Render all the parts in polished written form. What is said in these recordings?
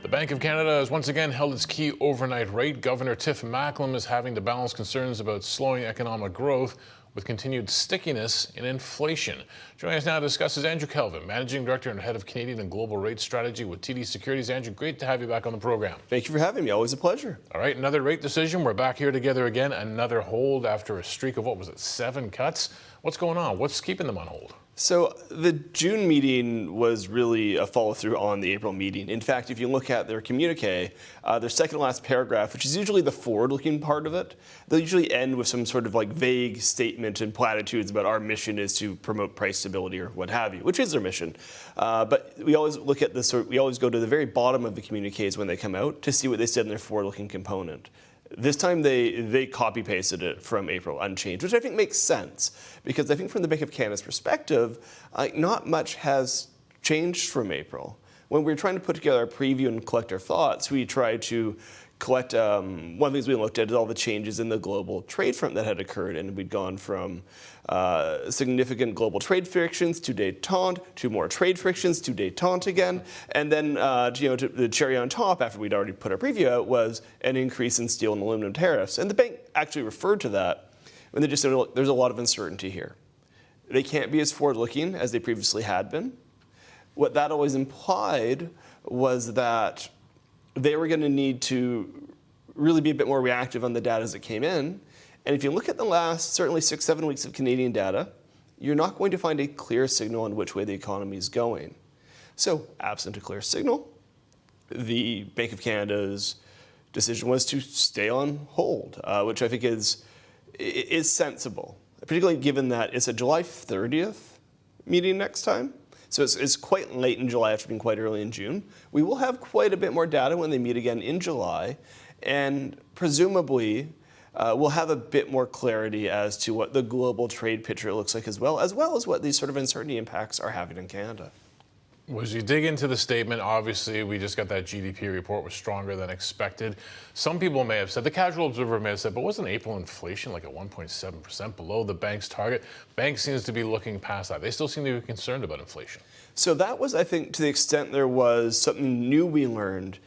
The Bank of Canada has once again held its key overnight rate. Governor Tiff Macklem is having to balance concerns about slowing economic growth with continued stickiness in inflation. Joining us now to discuss is Andrew Kelvin, Managing Director and Head of Canadian and Global Rate Strategy with TD Securities. Andrew, great to have you back on the program. Thank you for having me. Always a pleasure. All right, another rate decision. We're back here together again. Another hold after a streak of, 7 cuts? What's going on? What's keeping them on hold? So the June meeting was really a follow-through on the April meeting. In fact, if you look at their communique, their second last paragraph, which is usually the forward-looking part of it, they'll usually end with some sort of like vague statement and platitudes about our mission is to promote price stability or what have you, which is their mission. But we always look at this, we always go to the very bottom of the communiques when they come out to see what they said in their forward-looking component. This time they copy-pasted it from April unchanged, which I think makes sense because I think from the Bank of Canada's perspective, not much has changed from April. When we were trying to put together our preview and collect our thoughts, we tried to collect, one of the things we looked at is all the changes in the global trade front that had occurred, and we'd gone from significant global trade frictions to détente, to more trade frictions to détente again, and then to the cherry on top after we'd already put our preview out was an increase in steel and aluminum tariffs. And the bank actually referred to that when they just said, look, there's a lot of uncertainty here. They can't be as forward-looking as they previously had been. What that always implied was that they were going to need to really be a bit more reactive on the data as it came in. And if you look at the last, certainly 6-7 weeks of Canadian data, you're not going to find a clear signal on which way the economy is going. So, absent a clear signal, the Bank of Canada's decision was to stay on hold, which I think is sensible, particularly given that it's a July 30th meeting next time. So it's quite late in July after being quite early in June. We will have quite a bit more data when they meet again in July, and presumably we'll have a bit more clarity as to what the global trade picture looks like as well as what these sort of uncertainty impacts are having in Canada. As you dig into the statement, obviously we just got that GDP report was stronger than expected. Some people may have said, the casual observer may have said, but wasn't April inflation like at 1.7% below the bank's target? Bank seems to be looking past that. They still seem to be concerned about inflation. So that was, I think, to the extent there was something new we learned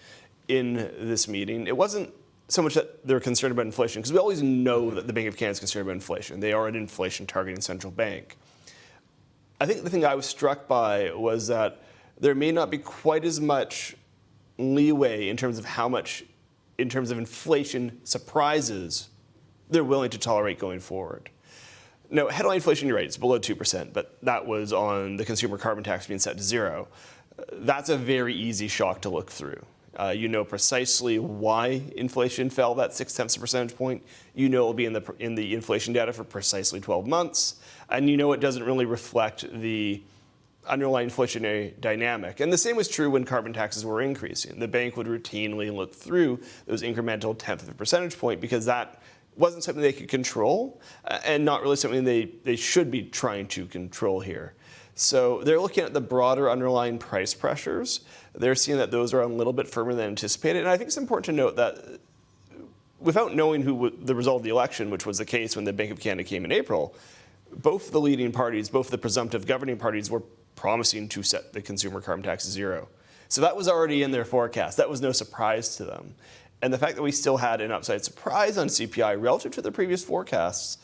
in this meeting. It wasn't so much that they're concerned about inflation, because we always know that the Bank of Canada is concerned about inflation. They are an inflation targeting central bank. I think the thing I was struck by was that there may not be quite as much leeway in terms of how much, in terms of inflation surprises they're willing to tolerate going forward. Now, headline inflation, you're right, it's below 2%, but that was on the consumer carbon tax being set to 0. That's a very easy shock to look through. You know precisely why inflation fell that 0.6 percentage point. You know it'll be in the inflation data for precisely 12 months. And you know it doesn't really reflect the underlying inflationary dynamic. And the same was true when carbon taxes were increasing. The bank would routinely look through those incremental 1/10 of a percentage point because that wasn't something they could control and not really something they should be trying to control here. So they're looking at the broader underlying price pressures. They're seeing that those are a little bit firmer than anticipated. And I think it's important to note that without knowing the result of the election, which was the case when the Bank of Canada came in April, both the leading parties, both the presumptive governing parties were promising to set the consumer carbon tax to 0. So that was already in their forecast. That was no surprise to them. And the fact that we still had an upside surprise on CPI relative to the previous forecasts,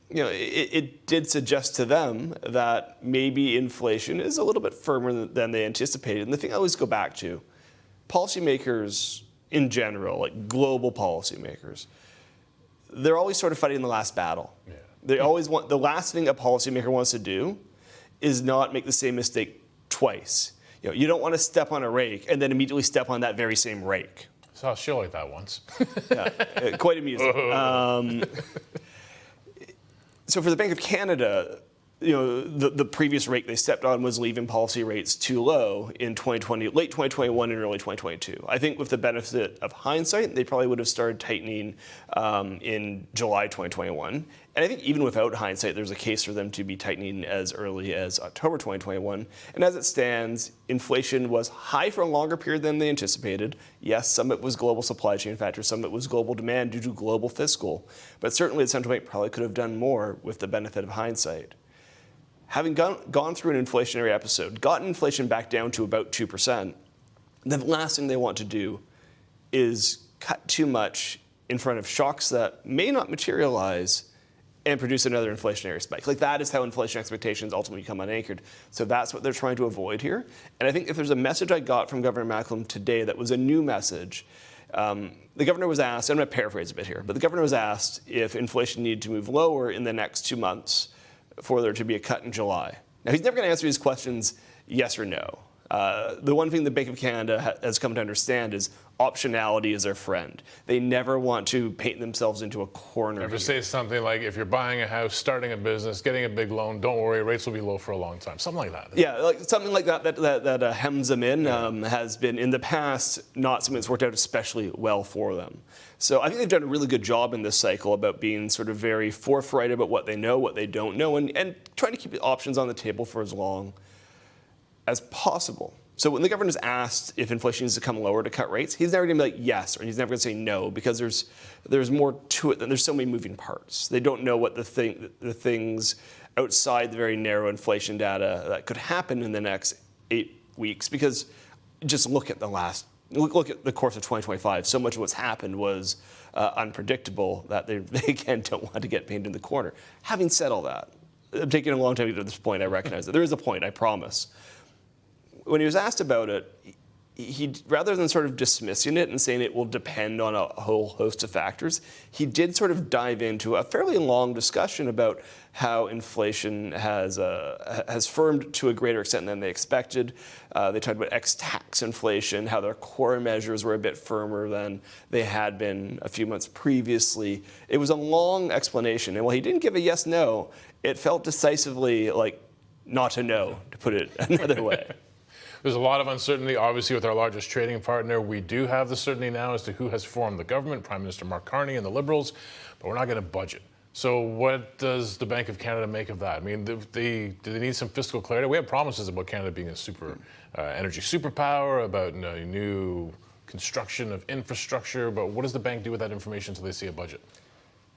it did suggest to them that maybe inflation is a little bit firmer than they anticipated. And the thing I always go back to, policymakers in general, like global policymakers, they're always sort of fighting the last battle. Yeah. They always want, the last thing a policymaker wants to do is not make the same mistake twice. You don't want to step on a rake and then immediately step on that very same rake. Saw a show like that once. Yeah, quite amusing. So for the Bank of Canada, the previous rate they stepped on was leaving policy rates too low in 2020, late 2021 and early 2022. I think with the benefit of hindsight, they probably would have started tightening in July 2021. And I think even without hindsight, there's a case for them to be tightening as early as October 2021. And as it stands, inflation was high for a longer period than they anticipated. Yes, some of it was global supply chain factors, some of it was global demand due to global fiscal. But certainly the central bank probably could have done more with the benefit of hindsight. Having gone through an inflationary episode, gotten inflation back down to about 2%, the last thing they want to do is cut too much in front of shocks that may not materialize and produce another inflationary spike. Like, that is how inflation expectations ultimately become unanchored. So that's what they're trying to avoid here. And I think if there's a message I got from Governor Macklem today that was a new message, the governor was asked, I'm going to paraphrase a bit here, but the governor was asked if inflation needed to move lower in the next 2 months for there to be a cut in July. Now, he's never going to answer these questions yes or no. The one thing the Bank of Canada has come to understand is optionality is their friend. They never want to paint themselves into a corner. Ever say something like, if you're buying a house, starting a business, getting a big loan, don't worry, rates will be low for a long time. Something like that. Yeah, like something like that hems them in has been, in the past, not something that's worked out especially well for them. So I think they've done a really good job in this cycle about being sort of very forthright about what they know, what they don't know, and trying to keep the options on the table for as long as possible. So when the governor's asked if inflation needs to come lower to cut rates, he's never going to be like yes, or he's never going to say no, because there's more to it than there's so many moving parts. They don't know what the things outside the very narrow inflation data that could happen in the next 8 weeks, because just look at the course of 2025. So much of what's happened was unpredictable that they again don't want to get painted in the corner. Having said all that, I'm taking a long time to get to this point. I recognize that there is a point, I promise. When he was asked about it, he, rather than sort of dismissing it and saying it will depend on a whole host of factors, he did sort of dive into a fairly long discussion about how inflation has firmed to a greater extent than they expected. They talked about ex-tax inflation, how their core measures were a bit firmer than they had been a few months previously. It was a long explanation, and while he didn't give a yes/no, it felt decisively like not a no, to put it another way. There's a lot of uncertainty, obviously, with our largest trading partner. We do have the certainty now as to who has formed the government, Prime Minister Mark Carney and the Liberals, but we're not going to budget. So what does the Bank of Canada make of that? I mean, do they need some fiscal clarity? We have promises about Canada being a energy superpower, about new construction of infrastructure, but what does the bank do with that information until they see a budget?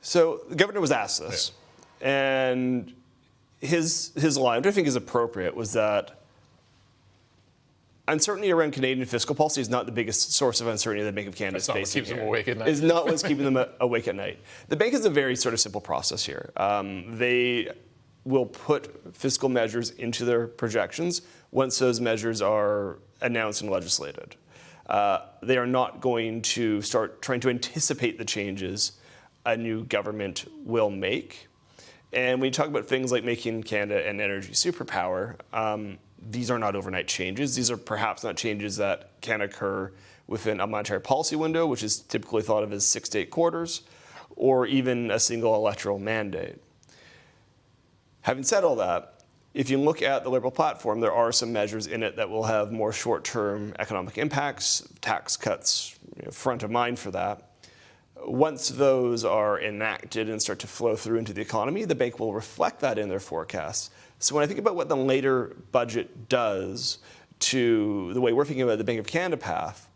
So the governor was asked this, and his line, which I think is appropriate, was that uncertainty around Canadian fiscal policy is not the biggest source of uncertainty the Bank of Canada is facing. That's not what keeps them awake at night. It's not what's keeping them awake at night. The bank is a very sort of simple process here. They will put fiscal measures into their projections once those measures are announced and legislated. They are not going to start trying to anticipate the changes a new government will make. And when you talk about things like making Canada an energy superpower, these are not overnight changes. These are perhaps not changes that can occur within a monetary policy window, which is typically thought of as 6 to 8 quarters, or even a single electoral mandate. Having said all that, if you look at the Liberal platform, there are some measures in it that will have more short-term economic impacts, tax cuts front of mind for that. Once those are enacted and start to flow through into the economy, the bank will reflect that in their forecasts. So when I think about what the later budget does to the way we're thinking about the Bank of Canada path,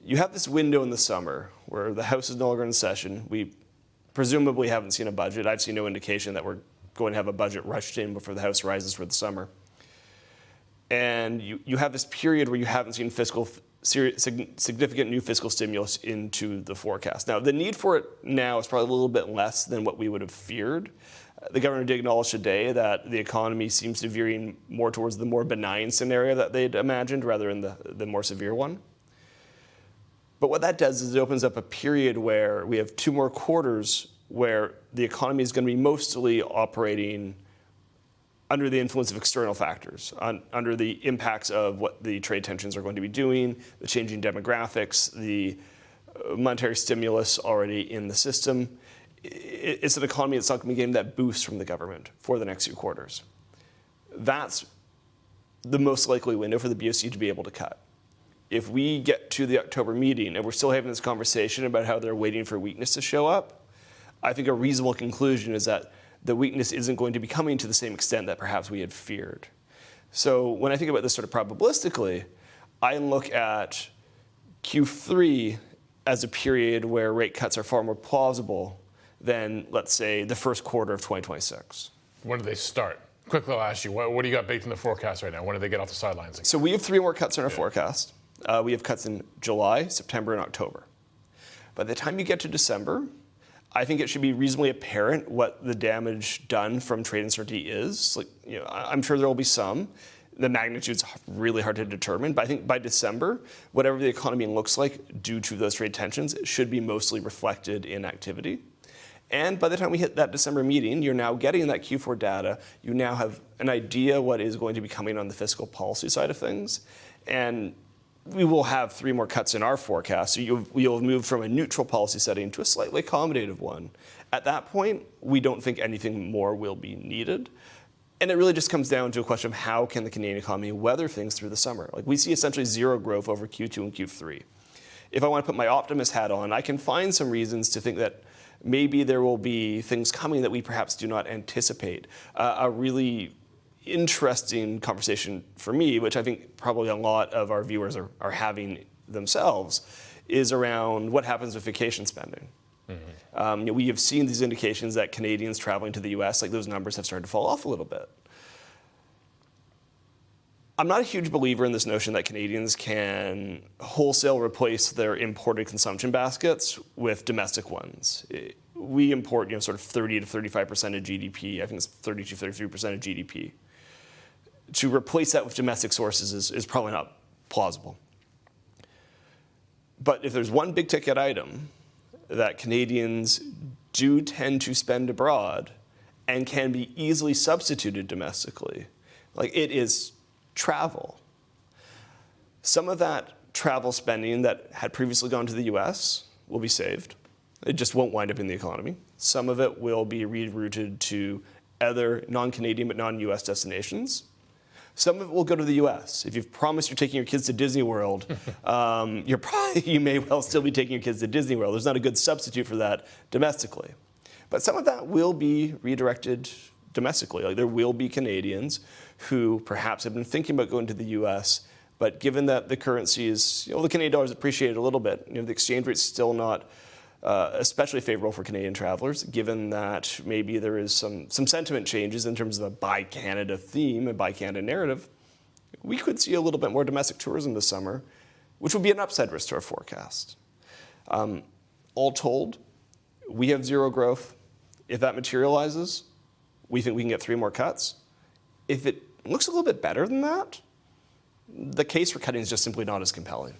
you have this window in the summer where the House is no longer in session. We presumably haven't seen a budget. I've seen no indication that we're going to have a budget rushed in before the House rises for the summer. And you have this period where you haven't seen significant new fiscal stimulus into the forecast. Now, the need for it now is probably a little bit less than what we would have feared. The governor did acknowledge today that the economy seems to be veering more towards the more benign scenario that they'd imagined rather than the more severe one. But what that does is it opens up a period where we have 2 more quarters where the economy is going to be mostly operating under the influence of external factors, under the impacts of what the trade tensions are going to be doing, the changing demographics, the monetary stimulus already in the system. It's an economy that's not going to be getting that boost from the government for the next few quarters. That's the most likely window for the BOC to be able to cut. If we get to the October meeting and we're still having this conversation about how they're waiting for weakness to show up, I think a reasonable conclusion is that the weakness isn't going to be coming to the same extent that perhaps we had feared. So when I think about this sort of probabilistically, I look at Q3 as a period where rate cuts are far more plausible than, let's say, the first quarter of 2026. When do they start? Quickly, I'll ask you, what do you got baked in the forecast right now? When do they get off the sidelines again? So we have 3 more cuts in our forecast. We have cuts in July, September, and October. By the time you get to December, I think it should be reasonably apparent what the damage done from trade uncertainty is. I'm sure there will be some. The magnitude's really hard to determine, but I think by December, whatever the economy looks like due to those trade tensions should be mostly reflected in activity. And by the time we hit that December meeting, you're now getting that Q4 data. You now have an idea what is going to be coming on the fiscal policy side of things. And we will have 3 more cuts in our forecast. So you'll move from a neutral policy setting to a slightly accommodative one. At that point, we don't think anything more will be needed. And it really just comes down to a question of how can the Canadian economy weather things through the summer. We see essentially zero growth over Q2 and Q3. If I want to put my optimist hat on, I can find some reasons to think that maybe there will be things coming that we perhaps do not anticipate. A really interesting conversation for me, which I think probably a lot of our viewers are having themselves, is around what happens with vacation spending. Mm-hmm. We have seen these indications that Canadians traveling to the US, those numbers have started to fall off a little bit. I'm not a huge believer in this notion that Canadians can wholesale replace their imported consumption baskets with domestic ones. We import, sort of 30 to 35% of GDP. I think it's 30 to 33% of GDP. To replace that with domestic sources is probably not plausible. But if there's one big ticket item that Canadians do tend to spend abroad and can be easily substituted domestically, it is travel. Some of that travel spending that had previously gone to the US will be saved. It just won't wind up in the economy. Some of it will be rerouted to other non-Canadian but non-US destinations. Some of it will go to the US. If you've promised you're taking your kids to Disney World, you may well still be taking your kids to Disney World. There's not a good substitute for that domestically. But some of that will be redirected domestically. There will be Canadians who perhaps have been thinking about going to the US, but given that the currency is, the Canadian dollar is appreciated a little bit, the exchange rate's still not especially favorable for Canadian travelers, given that maybe there is some sentiment changes in terms of the Buy Canada theme and Buy Canada narrative, we could see a little bit more domestic tourism this summer, which would be an upside risk to our forecast. All told, we have zero growth. If that materializes, we think we can get 3 more cuts. If it looks a little bit better than that, the case for cutting is just simply not as compelling.